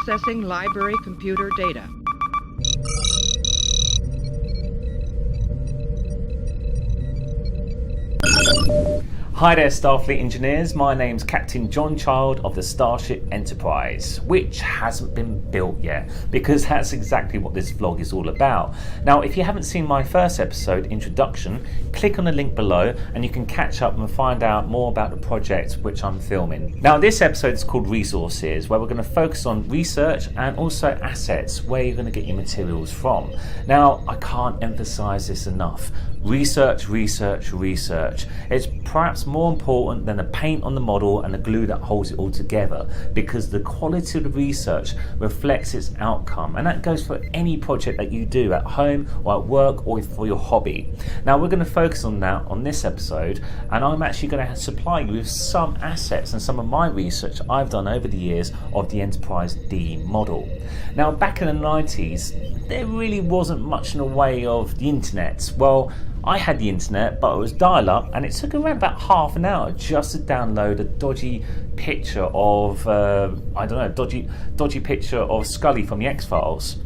Accessing library computer data. Hi there Starfleet engineers, my name's Captain John Child of the Starship Enterprise, which hasn't been built yet, because that's exactly what this vlog is all about. Now if you haven't seen my first episode, Introduction, click on the link below and you can catch up and find out more about the project which I'm filming. Now this episode is called Resources, where we're going to focus on research and also assets, where you're going to get your materials from. Now I can't emphasize this enough. Research, research, research. It's perhaps more important than the paint on the model and the glue that holds it all together, because the quality of the research reflects its outcome, and that goes for any project that you do at home or at work or for your hobby. Now we're going to focus on that on this episode, and I'm actually going to supply you with some assets and some of my research I've done over the years of the Enterprise D model. Now back in the 90s there really wasn't much in the way of the internet. Well, I had the internet, but it was dial-up, and it took around about half an hour just to download a dodgy picture of, dodgy picture of Scully from the X-Files.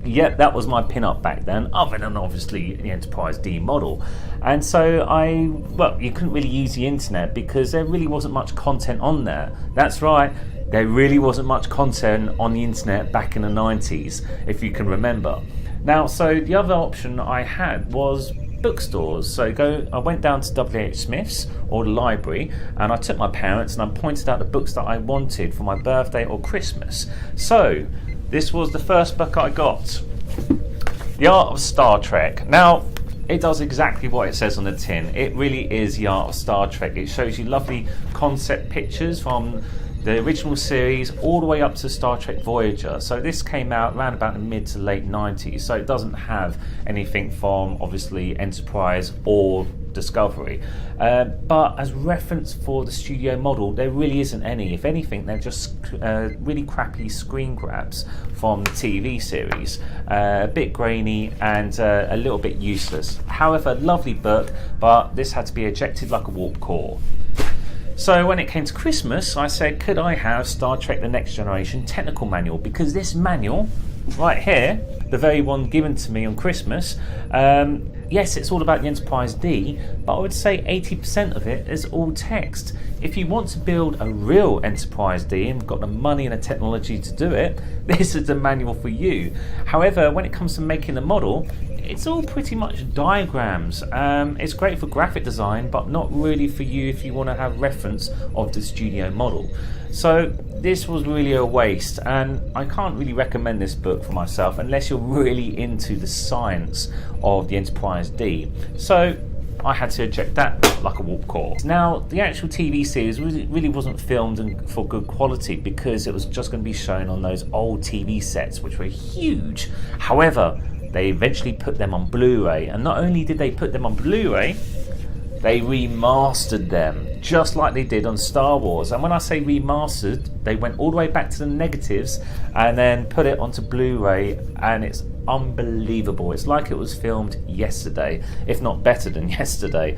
Yep, that was my pin-up back then, other than obviously the Enterprise D model. And so you couldn't really use the internet because there really wasn't much content on there. That's right, there really wasn't much content on the internet back in the 90s, if you can remember. Now, so the other option I had was bookstores. So I went down to W.H. Smith's or the library, and I took my parents and I pointed out the books that I wanted for my birthday or Christmas. So this was the first book I got, The Art of Star Trek. Now it does exactly what it says on the tin. It really is the art of Star Trek. It shows you lovely concept pictures from the original series all the way up to Star Trek Voyager. So this came out around about the mid to late 90s, so it doesn't have anything from obviously Enterprise or Discovery, but as reference for the studio model there really isn't any. If anything, they're just really crappy screen grabs from the TV series, a bit grainy and a little bit useless. However, lovely book, but this had to be ejected like a warp core. So when it came to Christmas, I said, could I have Star Trek The Next Generation technical manual? Because this manual right here, the very one given to me on Christmas, yes, it's all about the Enterprise D, but I would say 80% of it is all text. If you want to build a real Enterprise D and got the money and the technology to do it, this is the manual for you. However, when it comes to making the model, it's all pretty much diagrams. It's great for graphic design, but not really for you if you want to have reference of the studio model. So this was really a waste, and I can't really recommend this book for myself unless you're really into the science of the Enterprise D. So I had to eject that like a warp core. Now, the actual TV series really wasn't filmed for good quality because it was just going to be shown on those old TV sets, which were huge. However, they eventually put them on Blu-ray, and not only did they put them on Blu-ray, they remastered them, just like they did on Star Wars. And when I say remastered, they went all the way back to the negatives and then put it onto Blu-ray, and it's unbelievable. It's like it was filmed yesterday, if not better than yesterday.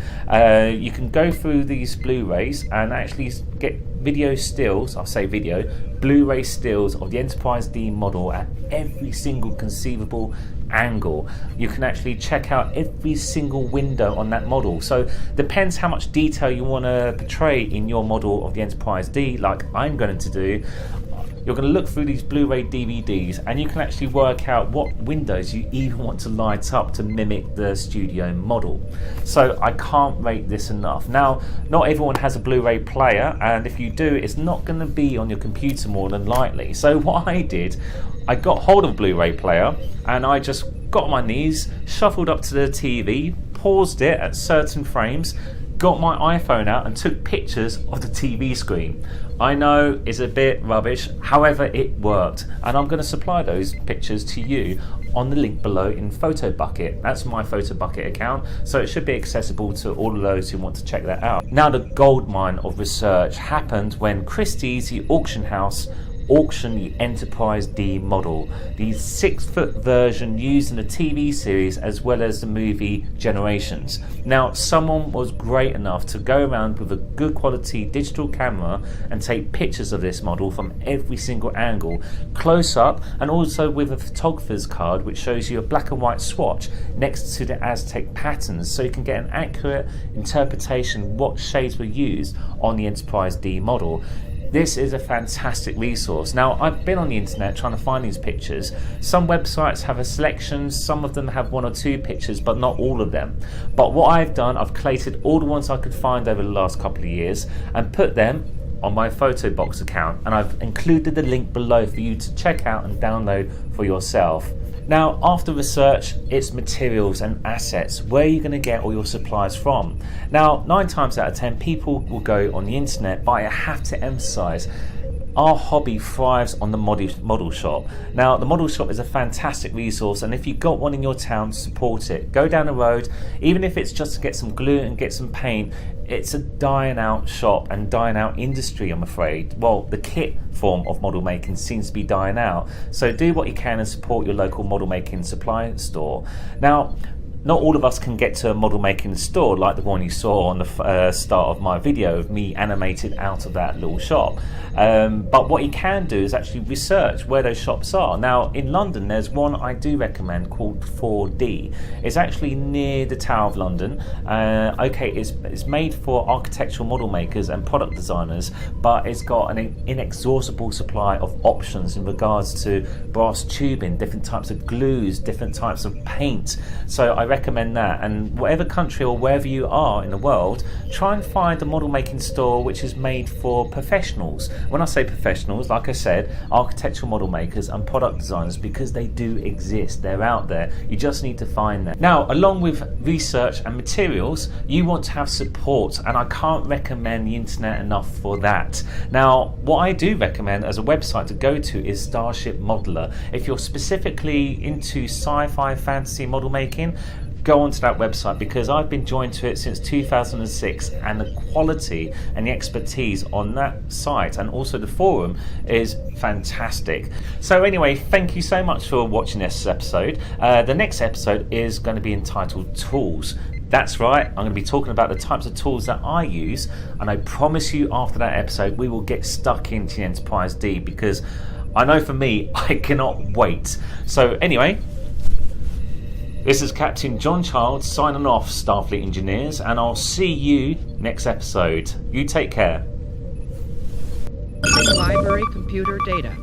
You can go through these Blu-rays and actually get video stills, I'll say video, Blu-ray stills of the Enterprise D model at every single conceivable angle. You can actually check out every single window on that model. So depends how much detail you want to portray in your model of the Enterprise D, like I'm going to do. You're going to look through these Blu-ray DVDs and you can actually work out what windows you even want to light up to mimic the studio model. So I can't rate this enough. Now, not everyone has a Blu-ray player, and if you do, it's not going to be on your computer more than likely. So what I did, I got hold of a Blu-ray player and I just got on my knees, shuffled up to the TV, paused it at certain frames, got my iPhone out and took pictures of the TV screen. I know it's a bit rubbish, however it worked, and I'm going to supply those pictures to you on the link below in PhotoBucket. That's my PhotoBucket account, so it should be accessible to all of those who want to check that out. Now, the goldmine of research happened when Christies, the auction house, auction the Enterprise D model, the 6-foot version used in the TV series as well as the movie Generations. Now, someone was great enough to go around with a good quality digital camera and take pictures of this model from every single angle, close up, and also with a photographer's card which shows you a black and white swatch next to the Aztec patterns, so you can get an accurate interpretation what shades were used on the Enterprise D model. This is a fantastic resource. Now, I've been on the internet trying to find these pictures. Some websites have a selection, some of them have 1 or 2 pictures, but not all of them. But what I've done, I've collated all the ones I could find over the last couple of years and put them on my PhotoBox account, and I've included the link below for you to check out and download for yourself. Now, after research, it's materials and assets. Where are you going to get all your supplies from? Now, 9 times out of 10, people will go on the internet, but I have to emphasize, our hobby thrives on the model shop. Now, the model shop is a fantastic resource, and if you've got one in your town, support it. Go down the road, even if it's just to get some glue and get some paint. It's a dying out shop and dying out industry, I'm afraid. Well, the kit form of model making seems to be dying out. So do what you can and support your local model making supply store. Now, not all of us can get to a model making store like the one you saw on the start of my video of me animated out of that little shop. But what you can do is actually research where those shops are. Now, in London, there's one I do recommend called 4D. It's actually near the Tower of London. Okay, it's made for architectural model makers and product designers, but it's got an inexhaustible supply of options in regards to brass tubing, different types of glues, different types of paint. So I recommend that, and whatever country or wherever you are in the world, try and find a model making store which is made for professionals. When I say professionals, like I said, architectural model makers and product designers, because they do exist, they're out there, you just need to find them. Now, along with research and materials, you want to have support, and I can't recommend the internet enough for that. Now, what I do recommend as a website to go to is StarShip Modeller. If you're specifically into sci-fi fantasy model making, go onto that website, because I've been joined to it since 2006, and the quality and the expertise on that site and also the forum is fantastic. So anyway, thank you so much for watching this episode. The next episode is going to be entitled Tools. That's right, I'm going to be talking about the types of tools that I use, and I promise you after that episode we will get stuck into the Enterprise D, because I know for me, I cannot wait. So anyway, this is Captain John Childs signing off, Starfleet engineers, and I'll see you next episode. You take care. Library computer data.